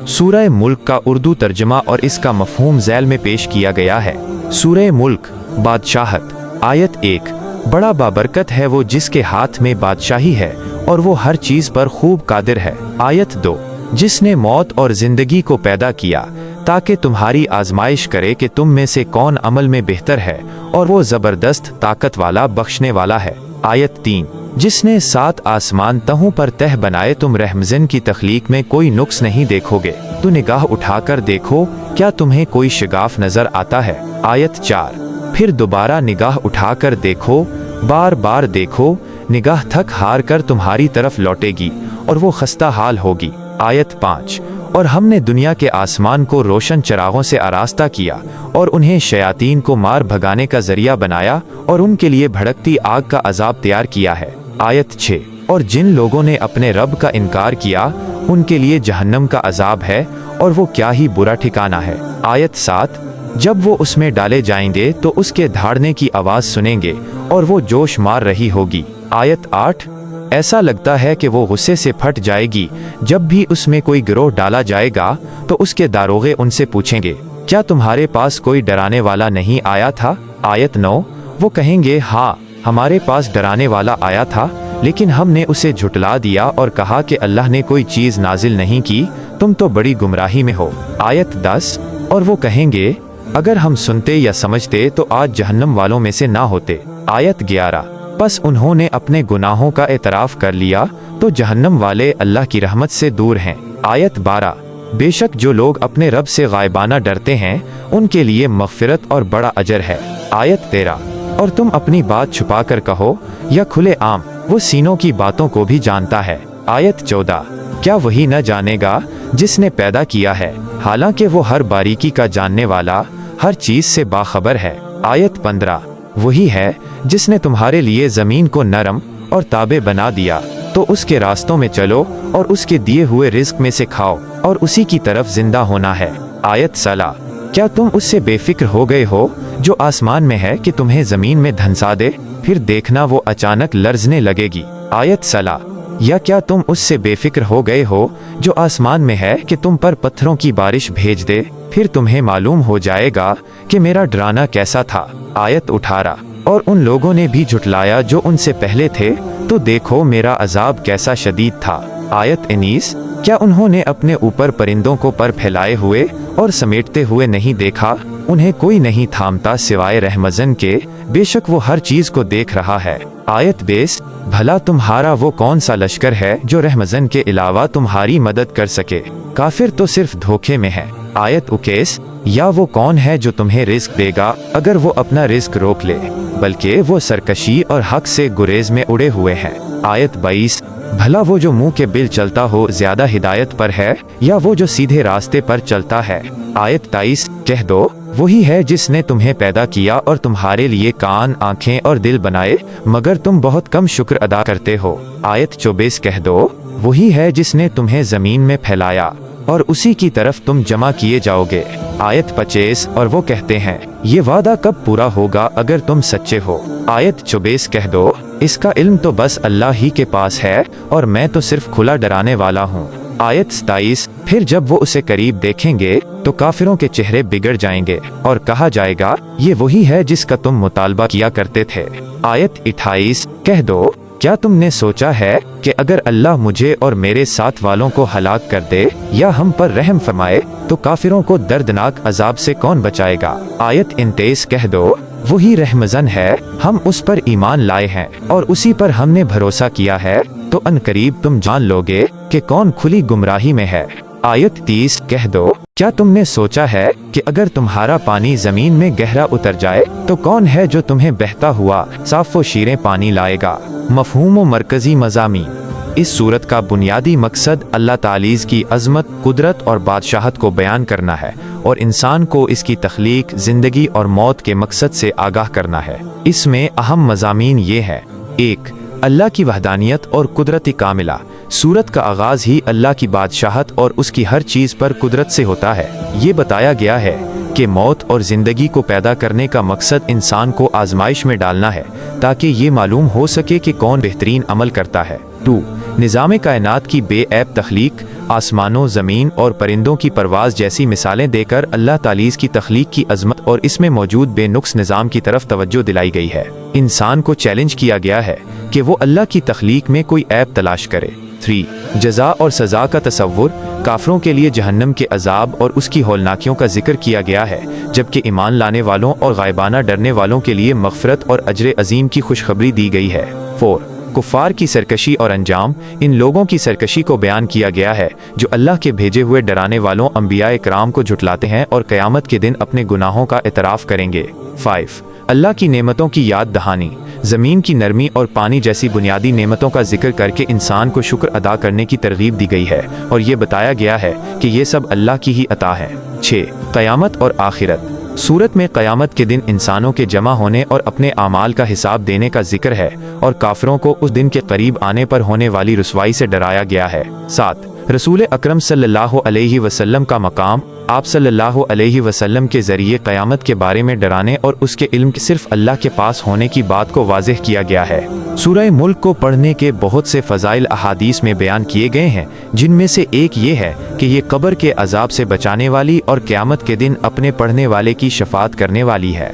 सूरह मुल्क का उर्दू तर्जमा और इसका मफहूम झैल में पेश किया गया है। सूरह मुल्क बादशाहत। आयत 1। बड़ा बाबरकत है वो जिसके हाथ में बादशाही है और वो हर चीज पर खूब कादिर है। आयत 2। जिसने मौत और जिंदगी को पैदा किया ताकि तुम्हारी आजमाइश करे कि तुम में से कौन अमल में बेहतर है, और वो जबरदस्त ताकत वाला बख्शने वाला है। आयत 3। जिसने 7 आसमान तहों पर तह बनाए, तुम रहमज़न की तख्लीक में कोई नुक्स नहीं देखोगे। तो निगाह उठाकर देखो, क्या तुम्हें कोई शिगाफ नजर आता है। आयत 4। फिर दोबारा निगाह उठाकर देखो, बार बार देखो, निगाह थक हार कर तुम्हारी तरफ लौटेगी और वो खस्ता हाल होगी। आयत 5। और हमने दुनिया के आसमान को रोशन चरागों से आरास्ता किया और उन्हें शयातीन को मार भगाने का जरिया बनाया और उनके लिए भड़कती आग का अजाब तैयार किया है। आयत 6। और जिन लोगों ने अपने रब का इनकार किया उनके लिए जहन्नम का अजाब है और वो क्या ही बुरा ठिकाना है। आयत 7। जब वो उसमें डाले जाएंगे तो उसके धाड़ने की आवाज़ सुनेंगे और वो जोश मार रही होगी। आयत 8। ऐसा लगता है कि वो गुस्से से फट जाएगी जब भी उसमें कोई गिरोह डाला जाएगा तो उसके दारोगे उनसे पूछेंगे, क्या तुम्हारे पास कोई डराने वाला नहीं आया था। आयत 9। वो कहेंगे, हाँ हमारे पास डराने वाला आया था, लेकिन हमने उसे झुटला दिया और कहा कि अल्लाह ने कोई चीज़ नाजिल नहीं की, तुम तो बड़ी गुमराही में हो। आयत 10। और वो कहेंगे, अगर हम सुनते या समझते तो आज जहन्नम वालों में से ना होते। आयत 11। बस उन्होंने अपने गुनाहों का एतराफ़ कर लिया तो जहन्नम वाले अल्लाह की रहमत से दूर हैं। आयत 12। बेशक जो लोग अपने रब से गायबाना डरते हैं उनके लिए मग़फ़िरत और बड़ा अजर है। आयत 13। और तुम अपनी बात छुपा कर कहो या खुले आम, वो सीनों की बातों को भी जानता है। आयत 14। क्या वही न जानेगा जिसने पैदा किया है, हालांकि वो हर बारीकी का जानने वाला, हर चीज़ से बाखबर है। आयत 15। वही है जिसने तुम्हारे लिए ज़मीन को नरम और ताबे बना दिया, तो उसके रास्तों में चलो और उसके दिए हुए रिस्क में से खाओ और उसी की तरफ जिंदा होना है। आयत 16। क्या तुम उससे बेफिक्र हो गए हो जो आसमान में है कि तुम्हें ज़मीन में धंसा दे, फिर देखना वो अचानक लर्जने लगेगी। आयत 16। या क्या तुम उससे बेफिक्र हो गए हो जो आसमान में है कि तुम पर पत्थरों की बारिश भेज दे, फिर तुम्हें मालूम हो जाएगा कि मेरा डराना कैसा था। आयत 18। और उन लोगों ने भी झुटलाया जो उनसे पहले थे, तो देखो मेरा अजाब कैसा शदीद था। आयत 19। क्या उन्होंने अपने ऊपर परिंदों को पर फैलाए हुए और समेटते हुए नहीं देखा, उन्हें कोई नहीं थामता सिवाय रहमज़न के, बेशक वो हर चीज को देख रहा है। आयत 20। भला तुम्हारा वो कौन सा लश्कर है जो रहमज़न के अलावा तुम्हारी मदद कर सके, काफिर तो सिर्फ धोखे में है। आयत 21। या वो कौन है जो तुम्हें रिस्क देगा अगर वो अपना रिस्क रोक ले, बल्कि वो सरकशी और हक से गुरेज में उड़े हुए हैं। आयत 22। भला वो जो मुंह के बिल चलता हो ज्यादा हिदायत पर है या वो जो सीधे रास्ते पर चलता है। आयत 23। कह दो, वही है जिसने तुम्हें पैदा किया और तुम्हारे लिए कान, आंखें और दिल बनाए, मगर तुम बहुत कम शुक्र अदा करते हो। आयत 24। कह दो, वही है जिसने तुम्हें जमीन में फैलाया और उसी की तरफ तुम जमा किए जाओगे। आयत 25। और वो कहते हैं, ये वादा कब पूरा होगा अगर तुम सच्चे हो। आयत 24। कह दो, इसका इल्म तो बस अल्लाह ही के पास है और मैं तो सिर्फ खुला डराने वाला हूँ। आयत 27। फिर जब वो उसे करीब देखेंगे तो काफिरों के चेहरे बिगड़ जाएंगे और कहा जाएगा, ये वही है जिसका तुम मुतालबा किया करते थे। आयत 28। कह दो, क्या तुमने सोचा है कि अगर अल्लाह मुझे और मेरे साथ वालों को हलाक कर दे या हम पर रहम फरमाए तो काफिरों को दर्दनाक अजाब से कौन बचाएगा। आयत 29। कह दो, वही रहमज़न है, हम उस पर ईमान लाए हैं और उसी पर हमने भरोसा किया है, तो अनकरीब तुम जान लोगे कि कौन खुली गुमराही में है। आयत 30। कह दो, क्या तुमने सोचा है कि अगर तुम्हारा पानी जमीन में गहरा उतर जाए तो कौन है जो तुम्हें बहता हुआ साफ़ो शीरें पानी लाएगा। मफ़हूम व मरकज़ी मज़ामीन। इस सूरत का बुनियादी मकसद अल्लाह तालीज़ की अज़मत, कुदरत और बादशाहत को बयान करना है और इंसान को इसकी तख्लीक, ज़िंदगी और मौत के मकसद से आगाह करना है। इसमें अहम मज़ामीन ये है: 1. अल्लाह की वहदानियत और कुदरती कामिला। सूरत का आगाज़ ही अल्लाह की बादशाहत और उसकी हर चीज़ पर कुदरत से होता है। ये बताया गया है कि मौत और ज़िंदगी को पैदा करने का मकसद इंसान को आजमाइश में डालना है ताकि ये मालूम हो सके कि कौन बेहतरीन अमल करता है। 2. निज़ाम कायनात की बेऐब तख्लीक, आसमानों, ज़मीन और परिंदों की परवाज़ जैसी मिसालें देकर अल्लाह तालीज़ की तख्लीक की अज़मत और इसमें मौजूद बेनुक्स निज़ाम की तरफ तवज्जो दिलाई गई है। इंसान को चैलेंज किया गया है कि वो अल्लाह की तख्लीक में कोई ऐब तलाश करे। 3. जज़ा और सज़ा का तसव्वुर, काफरों के लिए जहन्नम के अजाब और उसकी हौलनाकियों का जिक्र किया गया है, जबकि ईमान लाने वालों और गायबाना डरने वालों के लिए मग़फ़िरत और अजर अजीम की खुशखबरी दी गई है। 4. कुफ़ार की सरकशी और अंजाम, इन लोगों की सरकशी को बयान किया गया है जो अल्लाह के भेजे हुए डराने वालों अंबिया इकराम को झुटलाते हैं और क़यामत के दिन अपने गुनाहों का इतराफ़ करेंगे। 5. अल्लाह की नेमतों की याद दहानी, ज़मीन की नरमी और पानी जैसी बुनियादी नेमतों का जिक्र करके इंसान को शुक्र अदा करने की तरगीब दी गई है और ये बताया गया है कि ये सब अल्लाह की ही अता है। 6. क़यामत और आखिरत, सूरत में क़यामत के दिन इंसानों के जमा होने और अपने आमाल का हिसाब देने का जिक्र है और काफिरों को उस दिन के करीब आने पर होने वाली रुसवाई से डराया गया है। 7. रसूल अकरम सल्लल्लाहु अलैहि वसल्लम का मकाम, आप सल्लल्लाहु अलैहि वसल्लम के ज़रिए क़यामत के बारे में डराने और उसके इल्म सिर्फ अल्लाह के पास होने की बात को वाज़ेह किया गया है। सूरह मुल्क को पढ़ने के बहुत से फ़ज़ाइल अहादीस में बयान किए गए हैं, जिनमें से एक ये है कि ये कब्र के अजाब से बचाने वाली और क़यामत के दिन अपने पढ़ने वाले की शफ़ाअत करने वाली है।